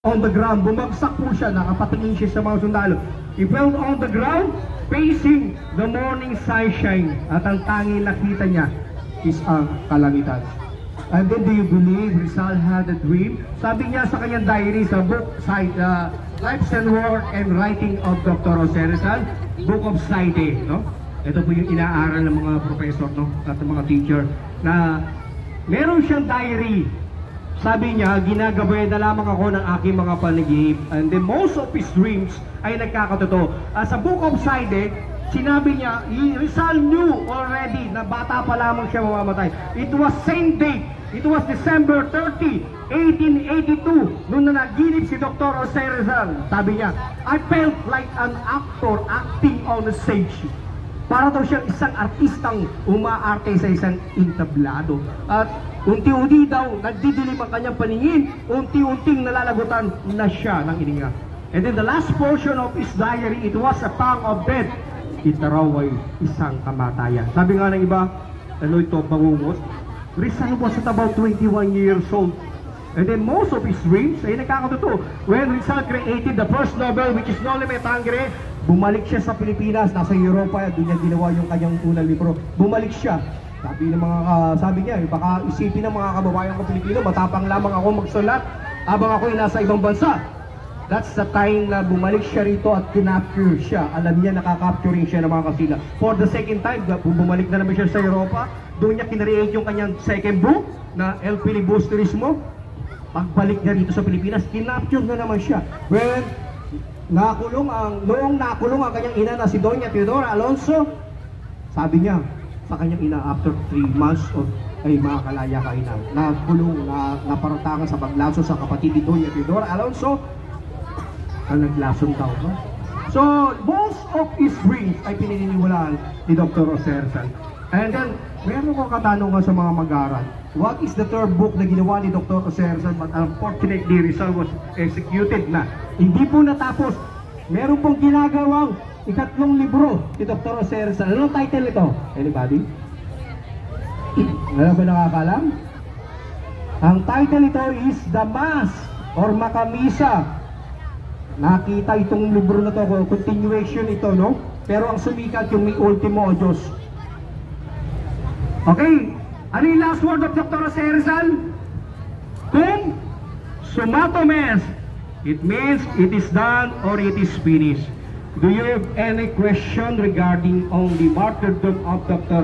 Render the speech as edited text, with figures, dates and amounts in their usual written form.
On the ground, bumagsak po siya, nakapatingin siya sa mga sundalo. He fell on the ground, facing the morning sunshine. At ang tanging nakita niya is ang kalangitan. And then, do you believe Rizal had a dream? Sabi niya sa kanyang diary sa book, Lives and Work and Writing of Dr. Jose Rizal, Book of Saite, no? Ito po yung inaaral ng mga professor, no? At ng mga teacher, na meron siyang diary. Sabi niya, ginagabayan na lamang ako ng aking mga panaginip. And then most of his dreams ay nagkakatotoo. Sa Book of Saite, sinabi niya, Rizal knew already na bata pa lamang siya mamamatay. It was same date. It was December 30, 1882, noon na naginip si Dr. Jose Rizal. Sabi niya, I felt like an actor acting on a stage. Para daw siyang isang artistang umaarte sa isang entablado. At unti-unti daw, nagdidilim ang kanyang paningin, unti-unting nalalagutan na siya ng hininga. And then the last portion of his diary, it was a pang of death. Ito raw ay isang kamatayan. Sabi nga ng iba, ano ito, bangungot? Rizal was at about 21 years old. And then most of his dreams ay nakakatotoo. When Rizal created the first novel, which is No Limit Tangere, bumalik siya sa Pilipinas, nasa Europa, doon niya ginawa yung kanyang unang libro. Bumalik siya. Sabi niya, baka isipin ng mga kababayan ko Pilipino, matapang lamang ako magsulat habang ako'y nasa ibang bansa. That's the time na bumalik siya rito at kinapture siya. Alam niya, nakakapturing siya ng mga kasila. For the second time, bumalik na naman siya sa Europa. Doon niya kinreate yung kanyang second book na El Filibusterismo. Pagbalik niya rito sa Pilipinas, kinapture na naman siya. When noong nakulong ang kanyang ina na si Doña Teodora Alonso, sabi niya sa kanyang ina, after 3 months ay makakalaya ka ina. Nakulong, naparutangan sa paglaso sa kapatid ni Doña Teodora Alonso, ang naglasong tao. No? So, most of his dreams ay pinaniniwalaan ni Dr. Jose Rizal. And then, meron ko katanungan sa mga mag-aaral. What is the third book na ginawa ni Dr. Jose Rizal? But unfortunately, Rizal was executed na. Hindi po natapos. Meron pong ginagawang ikatlong libro ni Dr. Jose Rizal. Anong title ito? Anybody? Ano ba nakakalam? Ang title ito is The Mass or Makamisa. Nakita itong libro na to, continuation ito, no? Pero ang sumikat yung may ultimo o Diyos. Okay, ano yung last word of Dr. Jose Rizal? Kung sumatomes, it means it is done or it is finished. Do you have any question regarding on the martyrdom of Dr.